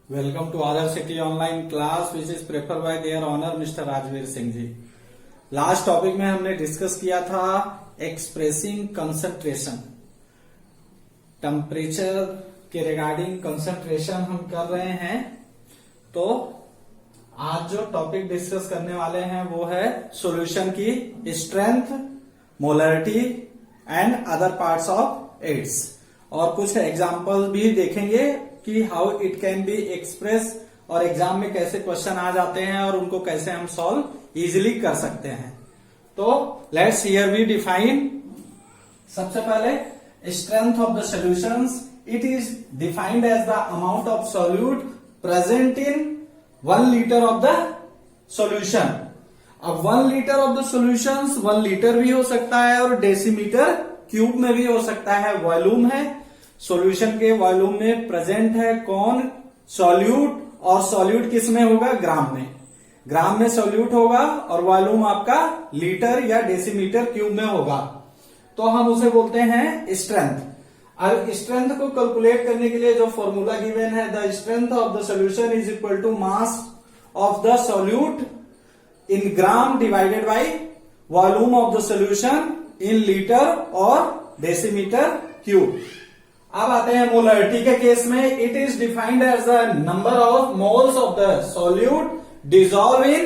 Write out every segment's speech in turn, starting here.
Welcome to Other City online class which is preferred by their honor Mr. Rajveer Singh ji. Last topic में हमने discuss किया था expressing concentration, temperature के regarding concentration हम कर रहे हैं। तो आज जो टॉपिक डिस्कस करने वाले हैं वो है सॉल्यूशन की strength, molarity and other parts of its, और कुछ एग्जांपल भी देखेंगे कि how it can be express, और एग्जाम में कैसे क्वेश्चन आ जाते हैं और उनको कैसे हम सॉल्व इजिली कर सकते हैं। तो लेट्स हियर वी डिफाइन। सबसे पहले strength of the solutions, it is defined as the amount of solute present in 1 litre of the solution. अब 1 litre of the solutions 1 litre भी हो सकता है और डेसीमीटर क्यूब में भी हो सकता है। वॉल्यूम है, सॉल्यूशन के वॉल्यूम में प्रेजेंट है कौन? सॉल्यूट, और सॉल्यूट किस में होगा? ग्राम में। ग्राम में सॉल्यूट होगा और वॉल्यूम आपका लीटर या डेसीमीटर क्यूब में होगा, तो हम उसे बोलते हैं स्ट्रेंथ। अब स्ट्रेंथ को कैलकुलेट करने के लिए जो फॉर्मूला गिवन है, the strength of the solution is equal to mass of the solute in gram divided by volume of the solution in litre और डेसीमीटर क्यूब। अब आते हैं मोलरिटी के केस में। It is defined as the number of moles of the solute dissolve in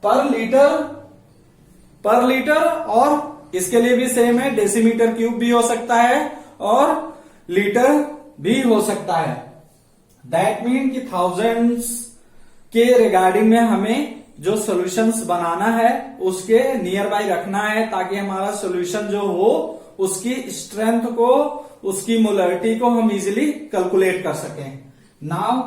per litre, और इसके लिए भी सेम है, डेसीमीटर क्यूब भी हो सकता है और लीटर भी हो सकता है। दैट मीन कि थाउजेंड्स के रिगार्डिंग में हमें जो सॉल्यूशंस बनाना है उसके नियर बाई रखना है, ताकि हमारा सॉल्यूशन जो हो उसकी स्ट्रेंथ को, उसकी मोलरिटी को हम इजिली कैलकुलेट कर सकें। Now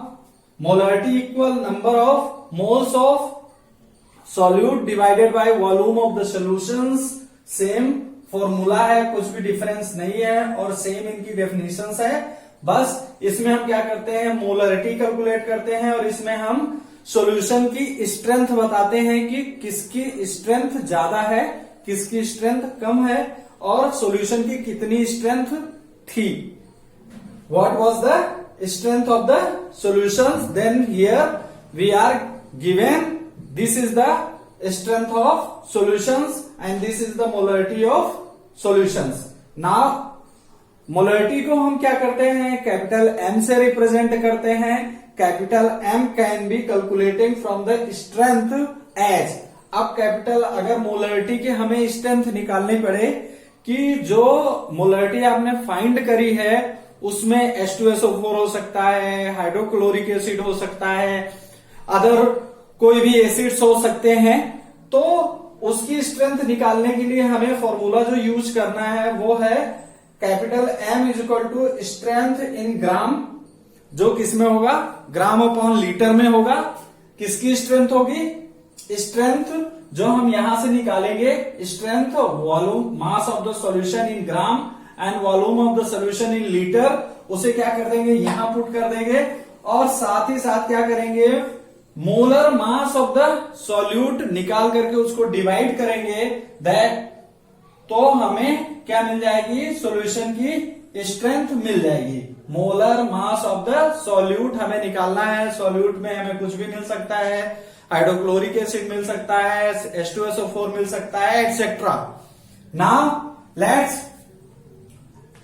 molarity equal number of moles of solute divided by volume of the solutions. Same formula है, कुछ भी डिफरेंस नहीं है और सेम इनकी डेफिनेशंस है। बस इसमें हम क्या करते हैं, मोलरिटी कैलकुलेट करते हैं और इसमें हम सॉल्यूशन की स्ट्रेंथ बताते हैं कि किसकी स्ट्रेंथ ज्यादा है, किसकी स्ट्रेंथ कम है, और सॉल्यूशन की कितनी स्ट्रेंथ थी। What was the strength of the solutions? Then here we are given this is the strength of solutions and this is the molarity of solutions. Now molarity को हम क्या करते हैं, कैपिटल M से represent करते हैं। Capital M can be calculating from the strength as. अब capital अगर मोलरिटी के हमें स्ट्रेंथ निकालनी पड़े कि जो मोलरिटी आपने फाइंड करी है उसमें H2SO4 हो सकता है, हाइड्रोक्लोरिक एसिड हो सकता है, अदर कोई भी एसिड्स हो सकते हैं, तो उसकी स्ट्रेंथ निकालने के लिए हमें फॉर्मूला जो यूज करना है वो है capital M is equal to strength in gram, जो किसमें होगा? ग्राम अपॉन लीटर में होगा। किसकी स्ट्रेंथ होगी? स्ट्रेंथ जो हम यहां से निकालेंगे, strength volume mass of the solution in gram and volume of the solution in litre, उसे क्या कर देंगे, यहां पुट कर देंगे, और साथ ही साथ क्या करेंगे, molar mass of the solute निकाल करके उसको डिवाइड करेंगे। दैट तो हमें क्या मिल जाएगी, सॉल्यूशन की स्ट्रेंथ मिल जाएगी। Molar mass of the solute हमें निकालना है। सॉल्यूट में हमें कुछ भी मिल सकता है, हाइड्रोक्लोरिक एसिड मिल सकता है, H2SO4 मिल सकता है, एक्सेट्रा। नाउ लेट्स,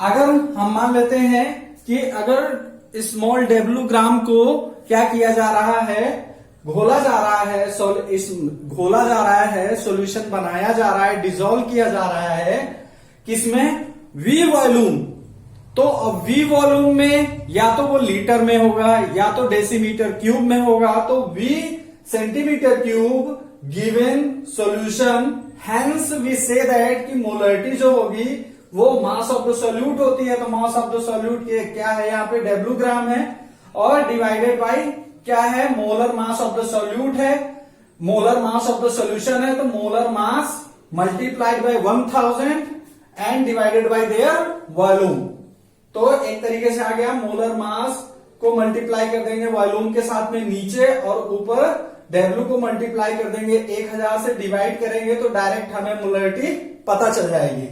अगर हम मान लेते हैं कि अगर स्मॉल W ग्राम को क्या किया जा रहा है, घोला जा रहा है, घोला जा रहा है, सॉल्यूशन बनाया जा रहा है, डिसॉल्व किया जा रहा है, किसमें? V volume. तो अब V वॉल्यूम में या तो वो लीटर में होगा या तो डेसीमीटर क्यूब में होगा, तो V centimetre cube given solution, hence we say that कि मोलरिटी जो होगी वो मास ऑफ द सॉल्यूट होती है। तो मास ऑफ द सॉल्यूट क्या है, यहाँ पे W ग्राम है, और डिवाइडेड बाई क्या है, molar mass of the solute है। Molar mass of the solution है, तो molar mass multiplied by 1000 and divided by their volume. तो एक तरीके से आ गया, मोलर मास को मल्टीप्लाई कर देंगे वॉल्यूम के साथ में नीचे, और ऊपर W को मल्टीप्लाई कर देंगे 1000 से, डिवाइड करेंगे तो डायरेक्ट हमें मोलरिटी पता चल जाएगी।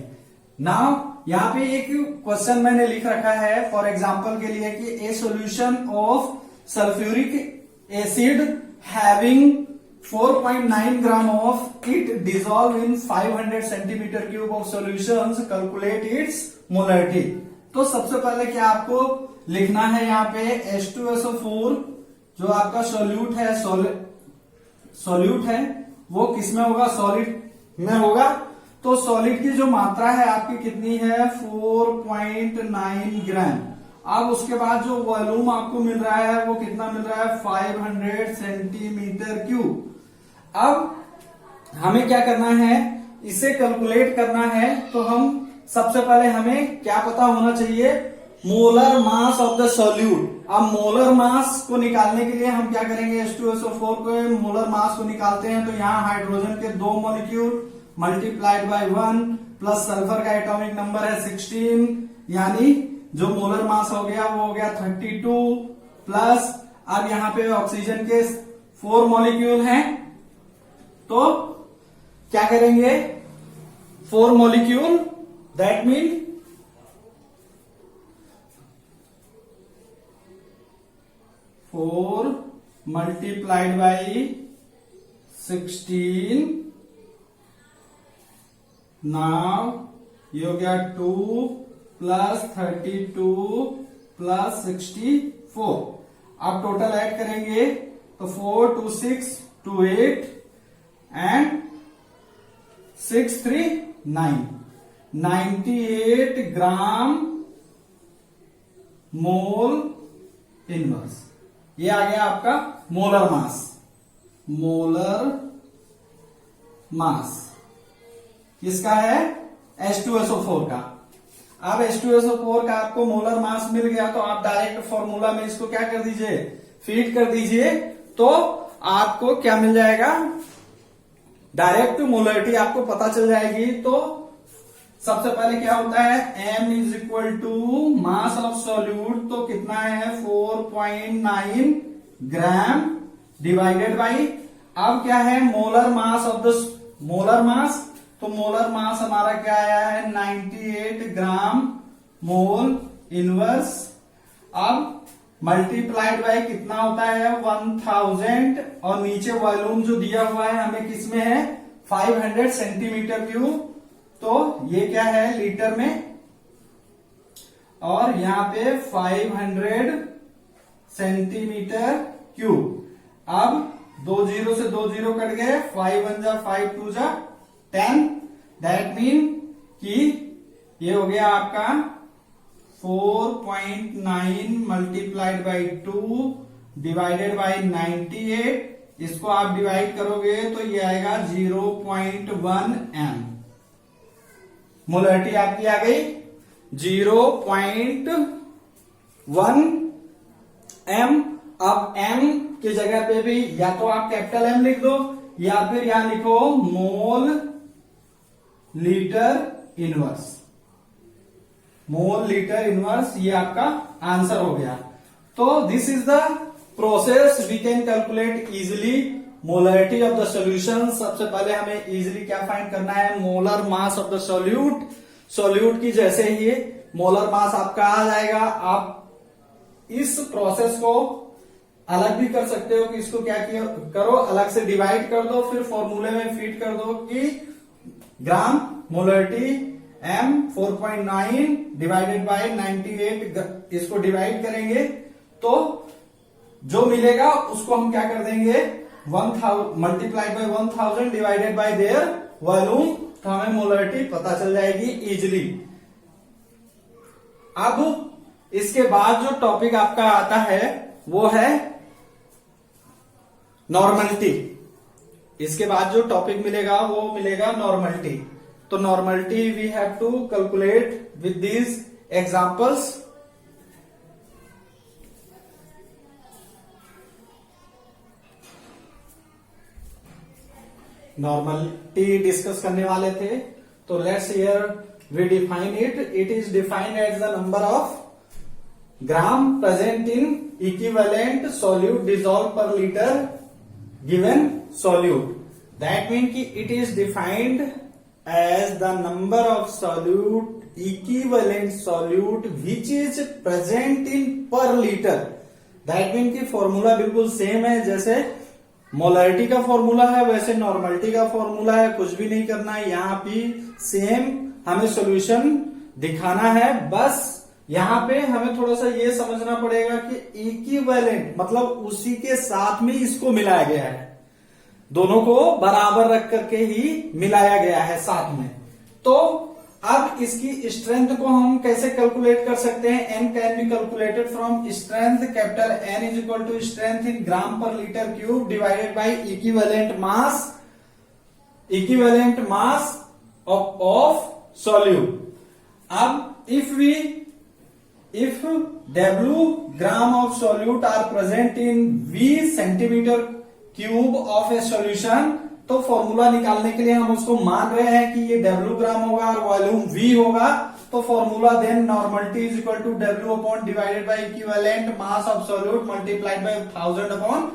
नाउ यहाँ पे एक क्वेश्चन मैंने लिख रखा है फॉर एग्जांपल के लिए कि ए solution of sulfuric acid having 4.9 gram of it dissolve in 500 centimeter cube of solutions, calculate its molarity। तो सबसे पहले क्या आपको लिखना है यहाँ पे H2SO4 जो आपका सोल्यूट है वो किसमें होगा, सॉलिड में होगा। तो सॉलिड की जो मात्रा है आपकी कितनी है, 4.9 ग्राम। अब उसके बाद जो वॉल्यूम आपको मिल रहा है वो कितना मिल रहा है, 500 सेंटीमीटर क्यूब। अब हमें क्या करना है, इसे कैलकुलेट करना है। तो हम सबसे पहले हमें क्या पता होना चाहिए, molar mass of the solute. अब मोलर मास को निकालने के लिए हम क्या करेंगे, H2SO4 को मोलर मास को निकालते हैं। तो यहाँ हाइड्रोजन के 2 molecule multiplied by 1 plus sulphur का एटॉमिक नंबर है 16, यानी जो मोलर मास हो गया वो हो गया 32 प्लस अब यहाँ पे ऑक्सीजन के 4 मॉलिक्यूल हैं। तो क्या करेंगे, 4 molecule, that mean 4 multiplied by 16, now ये हो गया 2 प्लस 32 प्लस 64। अब टोटल ऐड करेंगे तो 4 2 6 2 8 एंड 6 3 9, 98 ग्राम मोल इनवर्स। ये आ गया आपका मोलर मास। मोलर मास किसका है, H2SO4 का। अब H2SO4 का आपको मोलर मास मिल गया तो आप डायरेक्ट फॉर्मूला में इसको क्या कर दीजिए, फीड कर दीजिए। तो आपको क्या मिल जाएगा, डायरेक्ट मोलरिटी आपको पता चल जाएगी। तो सबसे पहले क्या होता है, M is equal to mass of solute, तो कितना है 4.9 ग्राम डिवाइडेड बाई, अब क्या है molar mass of the molar mass. तो मोलर मास हमारा क्या आया है 98 ग्राम मोल इनवर्स। अब मल्टीप्लाइड बाय कितना होता है 1000 और नीचे वॉल्यूम जो दिया हुआ है हमें किसमें है 500 सेंटीमीटर क्यूब। तो ये क्या है लीटर में और यहाँ पे 500 सेंटीमीटर क्यूब। अब 2 0 से 2 0 कट गए, 5 1 जा 5 2 जा 10, दैट मीन कि ये हो गया आपका 4.9 मल्टीप्लाइड बाई 2 डिवाइडेड बाई 98। इसको आप डिवाइड करोगे तो ये आएगा 0.1 m। मोलरिटी आपकी आ गई 0.1 m। अब m की जगह पे भी या तो आप कैपिटल M लिख दो या फिर यहां लिखो mole litre inverse. Mole litre inverse ये आपका आंसर हो गया। तो this is the process we can calculate easily molarity of the solution. सबसे पहले हमें इजिली क्या फाइंड करना है, molar mass of the solute. Solute की जैसे ही मोलर मास आपका आ जाएगा, आप इस प्रोसेस को अलग भी कर सकते हो कि इसको क्या करो अलग से डिवाइड कर दो, फिर फॉर्मूले में फीड कर दो कि ग्राम मोलरिटी M 4.9 डिवाइडेड बाय 98, इसको डिवाइड करेंगे तो जो मिलेगा उसको हम क्या कर देंगे 1000 multiplied by 1000 divided by their volume, तो हमें मोलरिटी पता चल जाएगी इजिली। अब इसके बाद जो टॉपिक आपका आता है वो है नॉर्मलिटी। इसके बाद जो टॉपिक मिलेगा वो मिलेगा नॉर्मलिटी। तो normality we have to calculate with these examples. Normality discuss करने वाले थे, तो let's here we define it. It is defined as the number of gram present in equivalent solute dissolve per litre given solute. That mean कि it is defined as the number of solute equivalent solute which is present in per litre. That mean कि formula बिल्कुल same है, जैसे molarity का formula है वैसे normality का formula है, कुछ भी नहीं करना है, यहाँ भी सेम हमें सॉल्यूशन दिखाना है। बस यहाँ पे हमें थोड़ा सा ये समझना पड़ेगा कि इक्विवेलेंट मतलब उसी के साथ में इसको मिलाया गया है, दोनों को बराबर रख करके ही मिलाया गया है साथ में। तो अब इसकी स्ट्रेंथ को हम कैसे कैलकुलेट कर सकते हैं? N can be calculated from strength capital N is equal to strength in gram per litre cube divided by equivalent mass of solute. अब if W gram of solute are present in V centimeter cube of a solution, तो formula निकालने के लिए हम उसको मान रहे हैं कि ये W ग्राम होगा और वॉल्यूम V होगा, तो formula then normality is equal to W upon divided by equivalent mass of solute multiplied by 1000 upon